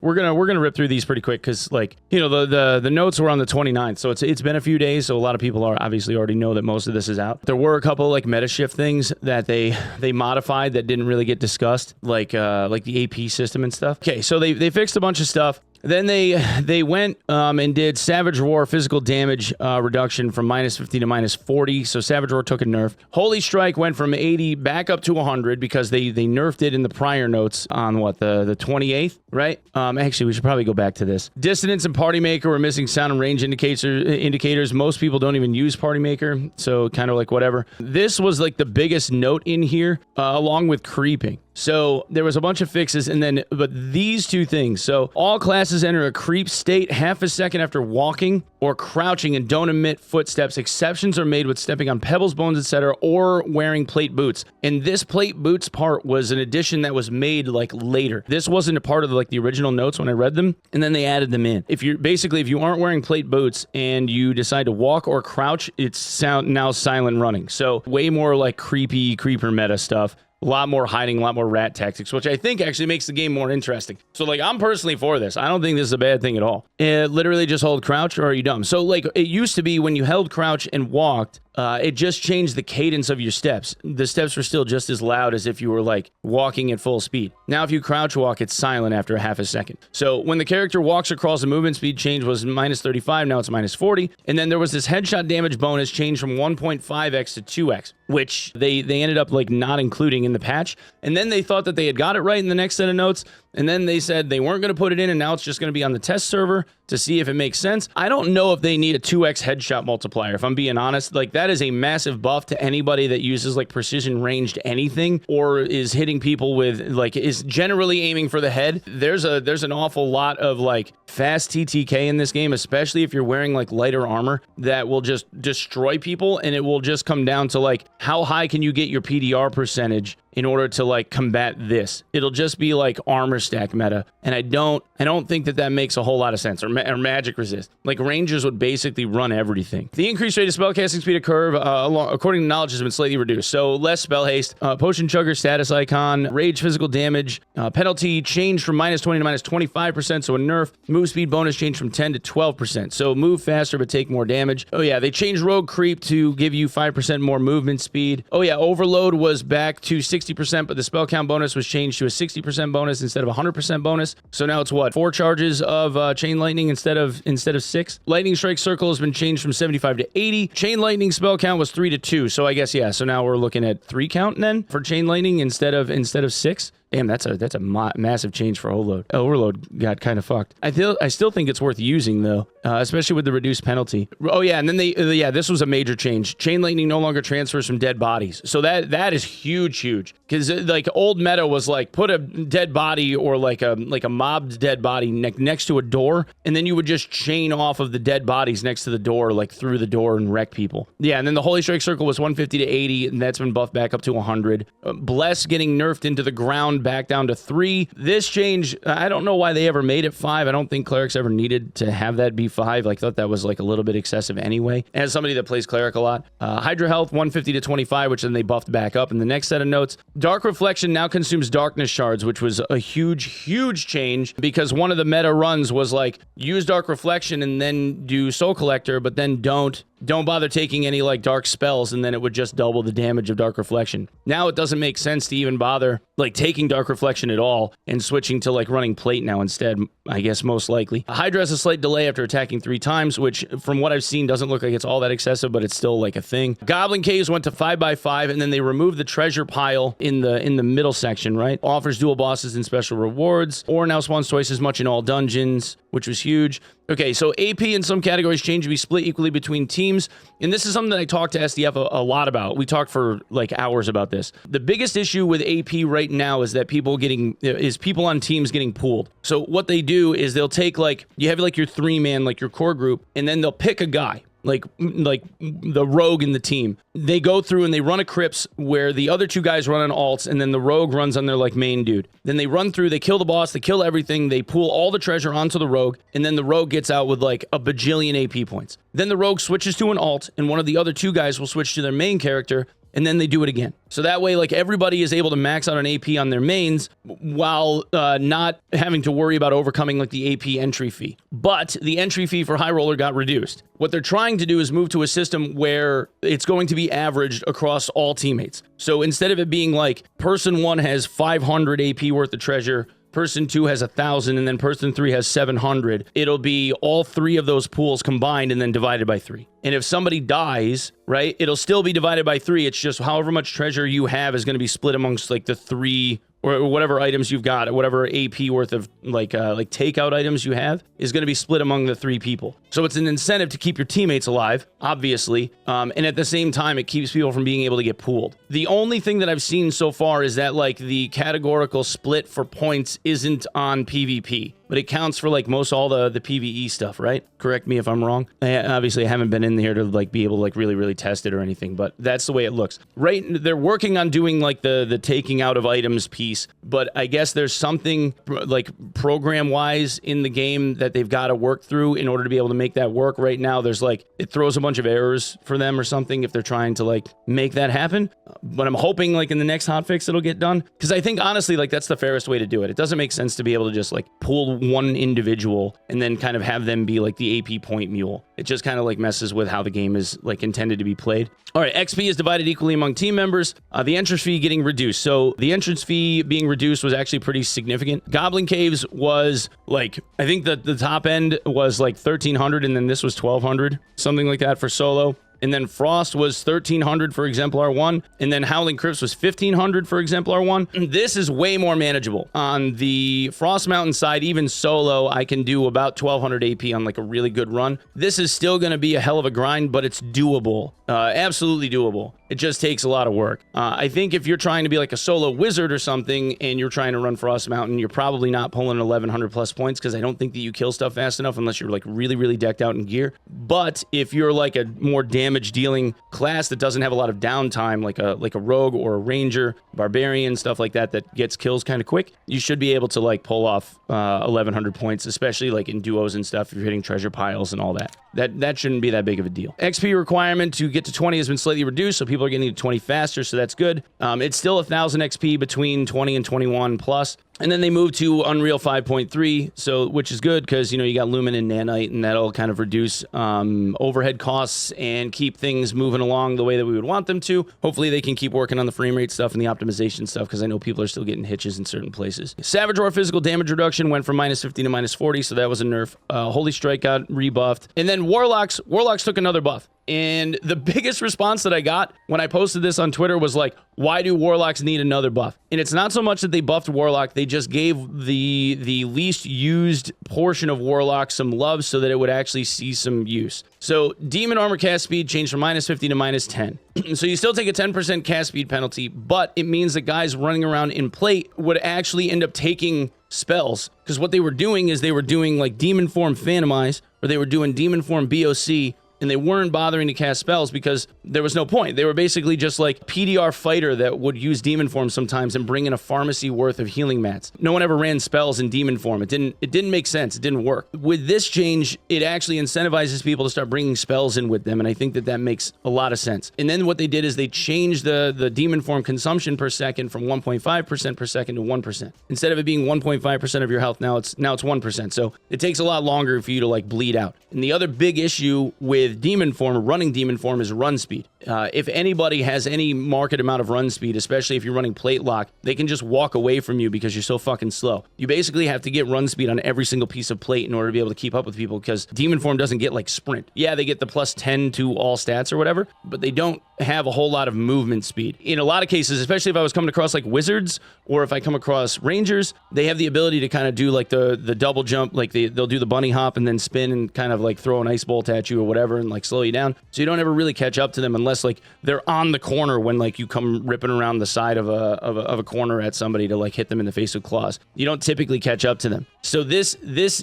we're gonna rip through these pretty quick because, like, you know, the notes were on the 29th, so it's been a few days, so a lot of people are obviously already know that most of this is out. There were a couple like meta shift things that they modified that didn't really get discussed, like the AP system and stuff. Okay, so they fixed a bunch of stuff. Then they went and did Savage Roar physical damage reduction from -50 to -40. So Savage Roar took a nerf. Holy Strike went from 80 back up to 100 because they nerfed it in the prior notes on what, the 28th, right? Actually, we should probably go back to this. Dissonance and Party Maker were missing sound and range indicators. Most people don't even use Party Maker, so kind of like whatever. This was like the biggest note in here, along with creeping. So there was a bunch of fixes, but these two things. So all classes enter a creep state half a second after walking or crouching and don't emit footsteps. Exceptions are made with stepping on pebbles, bones, etc., or wearing plate boots. And this plate boots part was an addition that was made like later. This wasn't a part of like the original notes when I read them, and then they added them in. If you aren't wearing plate boots and you decide to walk or crouch, it's now silent running. So way more like creeper meta stuff. A lot more hiding, a lot more rat tactics, which I think actually makes the game more interesting. So, like, I'm personally for this. I don't think this is a bad thing at all. Literally just hold crouch, or are you dumb? So, like, it used to be when you held crouch and walked, it just changed the cadence of your steps. The steps were still just as loud as if you were, like, walking at full speed. Now, if you crouch walk, it's silent after a half a second. So, when the character walks across, the movement speed change was -35, now it's -40. And then there was this headshot damage bonus change from 1.5x to 2x, which they ended up, like, not including in the patch. And then they thought that they had got it right in the next set of notes. And then they said they weren't going to put it in, and now it's just going to be on the test server to see if it makes sense. I don't know if they need a 2x headshot multiplier, if I'm being honest. Like, that is a massive buff to anybody that uses, like, precision ranged anything, or is hitting people with, like, is generally aiming for the head. There's an awful lot of, like, fast TTK in this game, especially if you're wearing, like, lighter armor, that will just destroy people, and it will just come down to, like, how high can you get your PDR percentage in order to, like, combat this. It'll just be like armor stack meta, and I don't think that makes a whole lot of sense. Or magic resist. Like, rangers would basically run everything. The increased rate of spellcasting speed of curve, according to knowledge, has been slightly reduced. So less spell haste, potion chugger status icon, rage physical damage, penalty changed from -20 to -25%, so a nerf. Move speed bonus changed from 10 to 12%. So move faster but take more damage. Oh yeah, they changed rogue creep to give you 5% more movement speed. Oh yeah, overload was back to 60%, but the spell count bonus was changed to a 60% bonus instead of a 100% bonus. So now it's what, 4 charges of chain lightning instead of 6. Lightning strike circle has been changed from 75 to 80. Chain lightning spell count was 3 to 2. So I guess, yeah, so now we're looking at 3 count then for chain lightning instead of 6. Damn, that's a massive change for Overload. Overload got kind of fucked. I still think it's worth using though, especially with the reduced penalty. Oh yeah, and then this was a major change. Chain lightning no longer transfers from dead bodies. So that is huge, because like old meta was like put a dead body or like a mobbed dead body next to a door, and then you would just chain off of the dead bodies next to the door, like through the door, and wreck people. Yeah, and then the Holy Strike circle was 150 to 80, and that's been buffed back up to 100. Bless getting nerfed into the ground back down to 3. This change, I don't know why they ever made it 5. I don't think clerics ever needed to have that be 5. I thought that was like a little bit excessive anyway. As somebody that plays cleric a lot, Hydra health 150 to 25, which then they buffed back up in the next set of notes. Dark reflection now consumes darkness shards, which was a huge change, because one of the meta runs was like use dark reflection and then do soul collector, but then don't bother taking any like dark spells, and then it would just double the damage of dark reflection. Now it doesn't make sense to even bother like taking dark reflection at all and switching to like running plate now instead, I guess most likely. Hydra has a slight delay after attacking 3 times, which from what I've seen doesn't look like it's all that excessive, but it's still like a thing. Goblin caves went to 5x5, and then they removed the treasure pile in the middle section, right? Offers dual bosses and special rewards, or now spawns twice as much in all dungeons, which was huge. Okay, so AP in some categories changed to be split equally between teams, and this is something that I talked to SDF a lot about. We talked for like hours about this. The biggest issue with AP right now is that people on teams getting pooled. So what they do is they'll take like, you have like your 3-man, like your core group, and then they'll pick a guy. Like the rogue in the team. They go through and they run a crypts where the other 2 guys run on alts, and then the rogue runs on their like main dude. Then they run through, they kill the boss, they kill everything, they pool all the treasure onto the rogue, and then the rogue gets out with like a bajillion AP points. Then the rogue switches to an alt, and one of the other 2 guys will switch to their main character, and then they do it again. So that way, like, everybody is able to max out an AP on their mains while not having to worry about overcoming like the AP entry fee. But the entry fee for High Roller got reduced. What they're trying to do is move to a system where it's going to be averaged across all teammates. So instead of it being like person 1 has 500 AP worth of treasure, person 2 has 1,000, and then person 3 has 700. It'll be all 3 of those pools combined and then divided by 3. And if somebody dies, right, it'll still be divided by 3. It's just however much treasure you have is going to be split amongst like the 3 or whatever items you've got, whatever AP worth of like takeout items you have is going to be split among the 3 people. So it's an incentive to keep your teammates alive, obviously. And at the same time, it keeps people from being able to get pooled. The only thing that I've seen so far is that like the categorical split for points isn't on PvP, but it counts for like most all the PvE stuff, right? Correct me if I'm wrong. Obviously, I haven't been in here to like be able to like really test it or anything, but that's the way it looks. Right, they're working on doing like the taking out of items piece, but I guess there's something like program-wise in the game that they've got to work through in order to be able to make that work. Right now, there's like, it throws a bunch of errors for them or something if they're trying to like make that happen. But I'm hoping like in the next hotfix it'll get done, because I think honestly like that's the fairest way to do it. It doesn't make sense to be able to just like pull one individual and then kind of have them be like the AP point mule. It just kind of like messes with how the game is like intended to be played. All right, XP is divided equally among team members. The entrance fee getting reduced. So the entrance fee being reduced was actually pretty significant. Goblin Caves was like, I think that the top end was like 1,300, and then this was 1,200, something like that for solo. And then Frost was 1,300 for Exemplar 1. And then Howling Crypts was 1,500 for Exemplar 1. This is way more manageable. On the Frost Mountain side, even solo, I can do about 1,200 AP on like a really good run. This is still going to be a hell of a grind, but it's doable. Absolutely doable. It just takes a lot of work. I think if you're trying to be like a solo wizard or something and you're trying to run Frost Mountain, you're probably not pulling 1,100 plus points, because I don't think that you kill stuff fast enough unless you're like really decked out in gear. But if you're like a more damage dealing class that doesn't have a lot of downtime, like a rogue or a ranger, barbarian, stuff like that gets kills kind of quick, you should be able to like pull off 1,100 points, especially like in duos and stuff if you're hitting treasure piles and all that. That shouldn't be that big of a deal. XP requirement to get to 20 has been slightly reduced, so people are getting to 20 faster, so that's good. It's still 1,000 XP between 20 and 21 plus. And then they moved to Unreal 5.3, so which is good because, you know, you got Lumen and Nanite, and that'll kind of reduce overhead costs and keep things moving along the way that we would want them to. Hopefully they can keep working on the frame rate stuff and the optimization stuff, because I know people are still getting hitches in certain places. Savage Roar physical damage reduction went from -50 to -40, so that was a nerf. Holy Strike got rebuffed. And then Warlocks took another buff. And the biggest response that I got when I posted this on Twitter was like, why do Warlocks need another buff? And it's not so much that they buffed Warlock, they just gave the least used portion of Warlock some love so that it would actually see some use. So Demon Armor cast speed changed from -50 to -10. So you still take a 10% cast speed penalty, but it means that guys running around in plate would actually end up taking spells, because what they were doing is they were doing like Demon Form Phantomize, or they were doing Demon Form BOC, and they weren't bothering to cast spells because there was no point. They were basically just like PDR fighter that would use demon form sometimes and bring in a pharmacy worth of healing mats. No one ever ran spells in demon form. It didn't make sense. It didn't work. With this change, it actually incentivizes people to start bringing spells in with them, and I think that makes a lot of sense. And then what they did is they changed the demon form consumption per second from 1.5% per second to 1%. Instead of it being 1.5% of your health, now it's 1%. So it takes a lot longer for you to like bleed out. And the other big issue with demon form, running demon form, is run speed. If anybody has any market amount of run speed, especially if you're running plate lock, they can just walk away from you because you're so fucking slow. You basically have to get run speed on every single piece of plate in order to be able to keep up with people, because demon form doesn't get like sprint. Yeah, they get the +10 to all stats or whatever, but they don't have a whole lot of movement speed. In a lot of cases, especially if I was coming across like wizards or if I come across rangers, they have the ability to kind of do like the double jump, like they'll do the bunny hop and then spin and kind of like throw an ice bolt at you or whatever and like slow you down. So you don't ever really catch up to them unless like they're on the corner when like you come ripping around the side of a corner at somebody to like hit them in the face with claws. You don't typically catch up to them. So this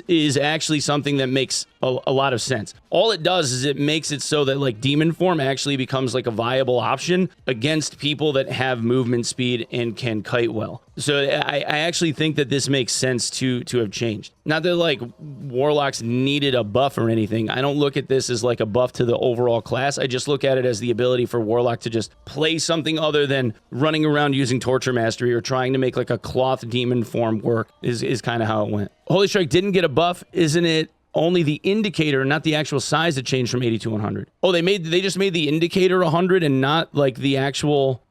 is actually something that makes a lot of sense. All it does is it makes it so that like demon form actually becomes like a viable option against people that have movement speed and can kite well. So I actually think that this makes sense to have changed. Not that like Warlocks needed a buff or anything. I don't look at this as like a buff to the overall class. I just look at it as the ability for Warlock to just play something other than running around using Torture Mastery or trying to make like a cloth demon form work is kind of how it went. Holy Strike didn't get a buff. Isn't it only the indicator, not the actual size that changed from 80 to 100? Oh, they just made the indicator 100 and not like the actual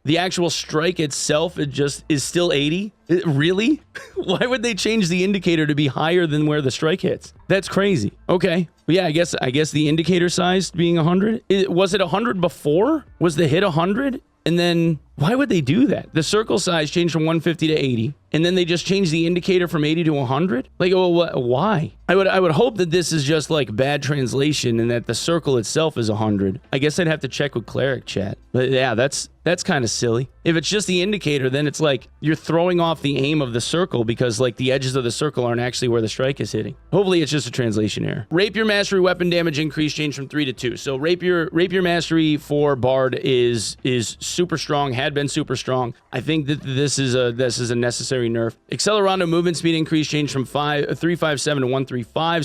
strike itself. It just is still 80. Really? Why would they change the indicator to be higher than where the strike hits? That's crazy. Okay. Well, yeah, I guess the indicator size being 100. Was it 100 before? Was the hit 100? And then why would they do that? The circle size changed from 150 to 80, and then they just changed the indicator from 80 to 100? Like, well, why? I would hope that this is just like bad translation and that the circle itself is 100. I guess I'd have to check with Cleric chat. But yeah, that's kind of silly. If it's just the indicator, then it's like you're throwing off the aim of the circle because like the edges of the circle aren't actually where the strike is hitting. Hopefully it's just a translation error. Rapier Mastery weapon damage increase changed from 3 to 2. So Rapier Mastery for Bard is super strong, had been super strong. I think that this is a necessary nerf. Accelerando movement speed increase changed from 357 to 135.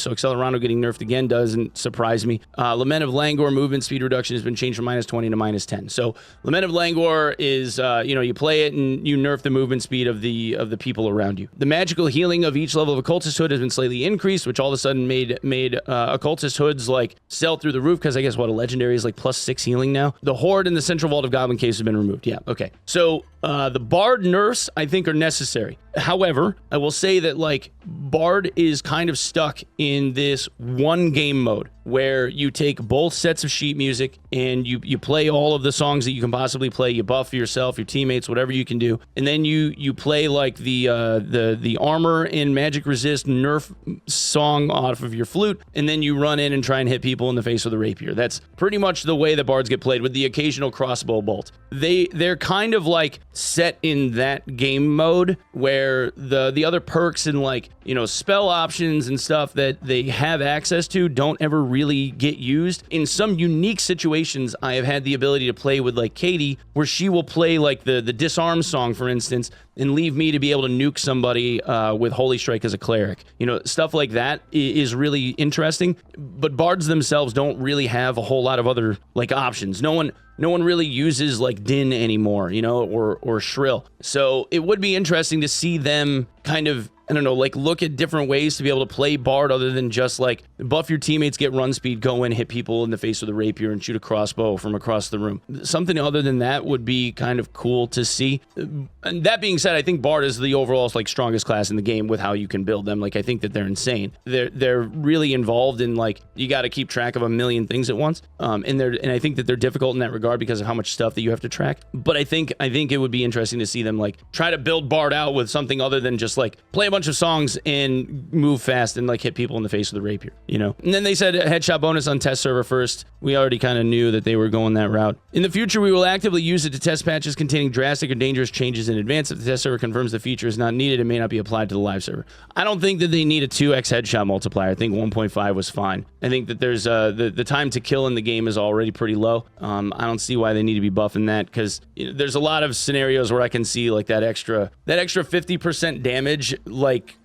So Accelerando getting nerfed again doesn't surprise me. Lament of Langor movement speed reduction has been changed from -20 to -10. So Lament of Langor is you play it and you nerf the movement speed of the people around you. The magical healing of each level of Occultist Hood has been slightly increased, which all of a sudden made Occultist Hoods like sell through the roof because I guess what a legendary is like +6 healing now. The Horde in the Central Vault of Goblin Caves have been removed. Yeah, okay. So the Bard nerfs I think are necessary. However, I will say that like Bard is kind of stuck in this one game mode where you take both sets of sheet music and you play all of the songs that you can possibly play. You buff yourself, your teammates, whatever you can do, and then you play like the armor and magic resist nerf song off of your flute, and then you run in and try and hit people in the face with a rapier. That's pretty much the way that Bards get played, with the occasional crossbow bolt. They're kind of like set in that game mode where the other perks and like spell options and stuff that they have access to don't ever really get used. In some unique situations, I have had the ability to play with like Katie, where she will play like the disarm song, for instance, and leave me to be able to nuke somebody with Holy Strike as a cleric. Stuff like that is really interesting. But bards themselves don't really have a whole lot of other like options. No one really uses like din anymore, or shrill. So it would be interesting to see them kind of, I don't know, like look at different ways to be able to play Bard other than just like buff your teammates, get run speed, go in, hit people in the face with a rapier and shoot a crossbow from across the room. Something other than that would be kind of cool to see. And that being said, I think Bard is the overall like strongest class in the game with how you can build them. Like I think that they're insane. They're really involved in like you got to keep track of a million things at once. And I think that they're difficult in that regard because of how much stuff that you have to track. But I think it would be interesting to see them like try to build Bard out with something other than just like play a bunch of songs and move fast and like hit people in the face with a rapier, And then they said a headshot bonus on test server first. We already kind of knew that they were going that route. In the future, we will actively use it to test patches containing drastic or dangerous changes in advance. If the test server confirms the feature is not needed, it may not be applied to the live server. I don't think that they need a 2x headshot multiplier. I think 1.5 was fine. I think that there's the time to kill in the game is already pretty low. I don't see why they need to be buffing that, because there's a lot of scenarios where I can see like that extra 50% damage like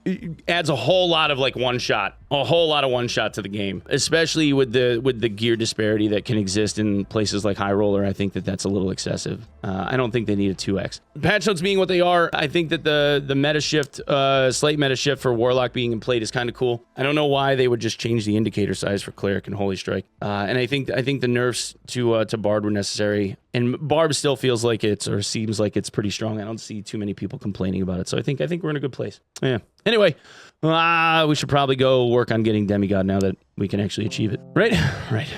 adds a whole lot of like one shot to the game, especially with the gear disparity that can exist in places like High Roller. I think that that's a little excessive. I don't think they need a 2x. Patch notes being what they are, I think that the meta shift, slight meta shift for Warlock being in plate is kind of cool. I don't know why they would just change the indicator size for Cleric and Holy Strike. And I think the nerfs to Bard were necessary. And Barb still feels like seems like it's pretty strong. I don't see too many people complaining about it. So I think we're in a good place. Yeah. Anyway, we should probably go work on getting Demigod now that we can actually achieve it. Right? Right.